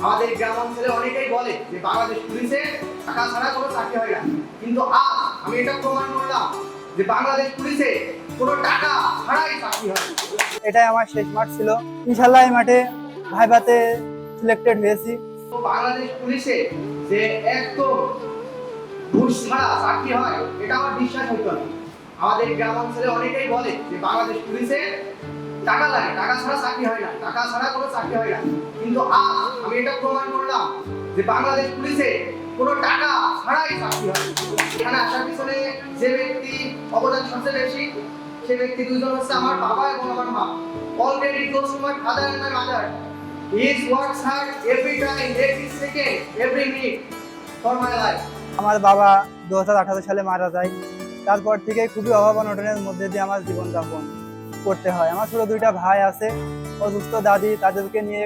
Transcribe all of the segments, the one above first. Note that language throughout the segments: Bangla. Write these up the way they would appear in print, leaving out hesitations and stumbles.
আমাদের গ্রামাঞ্চলে অনেকেই বলে যে বাংলাদেশ পুলিশে টাকা ছাড়া কোনো চাকরি হয় না, কিন্তু আজ আমি এটা প্রমাণ করলাম যে বাংলাদেশ পুলিশে কোনো টাকা ছাড়াই চাকরি হয়। এটাই আমার শেষ মাঠ ছিল। ইনশাল্লাহ এই মাঠে ভাইভাতে সিলেক্টেড হয়েছি। তো বাংলাদেশ পুলিশে যে একদম ঘুষ ছাড়া চাকরি হয় এটা আমার বিশ্বাস হতো না। আমাদের গ্রামাঞ্চলে অনেকেই বলে যে বাংলাদেশ পুলিশে টাকা লাগে, টাকা ছাড়া চাকরি হয় না, টাকা ছাড়া কোনো চাকরি হয় না, কিন্তু আজ আমি এটা প্রমাণ করলাম যে বাংলাদেশ পুলিশে কোনো টাকা ছাড়াই চাকরি হয়। এখানে আসার পিছনে যে ব্যক্তি অবদান সবচেয়ে বেশি সে ব্যক্তি দুজন হচ্ছে আমার বাবা এবং আমার মা। Already goes to my father and my mother. He works hard every time, every second, every minute for my life. আমার বাবা 2018 সালে মারা যায়। তারপর থেকে খুবই অভাব অনটনের মধ্যে দিয়ে আমার জীবনযাপন করতে হয়। আমার ছোট দুইটা ভাই আছে, অসুস্থ দাদি, তাদেরকে নিয়ে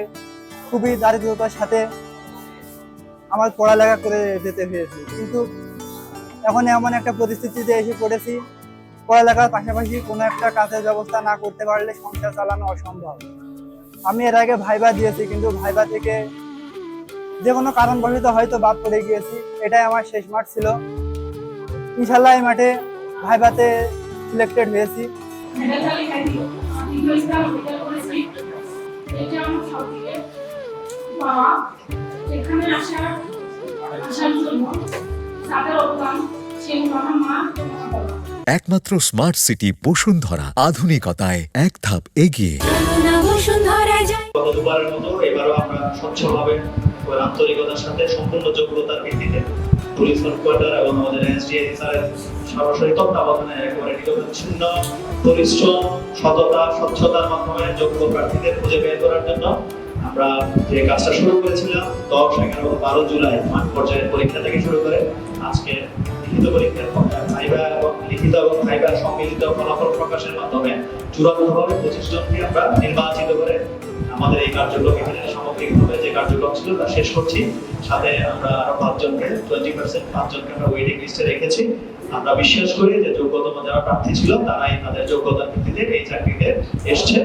খুবই দারিদ্রতার সাথে আমার পড়ালেখা করে যেতে হয়েছে। কিন্তু এখন এমন একটা পরিস্থিতিতে এসে পড়েছি, পড়ালেখার পাশাপাশি কোনো একটা কাজের ব্যবস্থা না করতে পারলে সংসার চালানো অসম্ভব। আমি এর আগে ভাইবা দিয়েছি, কিন্তু ভাইবা থেকে যে কোনো কারণবশত হয়তো বাদ পড়ে গিয়েছি। এটাই আমার শেষ মাঠ ছিল। ইনশাল্লাহ এই মাঠে ভাইভাতে সিলেক্টেড হয়েছি। একমাত্র স্মার্ট সিটি বসুন্ধরা, আধুনিকতায় এক ধাপ এগিয়ে। গত দুবারের মতো এবারও আমরা স্বচ্ছভাবে আন্তরিকতার সাথে সম্পূর্ণ যোগ্যতার ভিত্তিতে পুলিশ হেডকোয়ার্টার এবং আমাদের এসডিএসি স্যারের সরাসরি তত্ত্বাবধানে একেবারে নিরবচ্ছিন্ন পরিশ্রম, সততা, স্বচ্ছতার মাধ্যমে যোগ্য প্রার্থীদের খুঁজে বের করার জন্য আমরা যে কাজটা শুরু করেছিলাম 10, 11 ও 12 জুলাই মাঠ পর্যায়ের পরীক্ষা থেকে শুরু করে আজকে লিখিত পরীক্ষার ভাইবা এবং লিখিত এবং ভাইবার সম্মিলিত ফলাফল প্রকাশের মাধ্যমে চূড়ান্তভাবে 25 জনকে আমরা নির্বাচিত করে আমাদের এই কার্যক্রম এখানে সামগ্রিকভাবে যে কার্যক্রম ছিল তা শেষ করছি। সাথে আমরা আরো 5 জনকে 20% 5 জনকে আমরা ওয়েটিং লিস্টে রেখেছি। আমরা বিশ্বাস করি যে যোগ্যতম যারা প্রার্থী ছিল তারাই তাদের যোগ্যতার ভিত্তিতে এই চাকরিতে এসছে।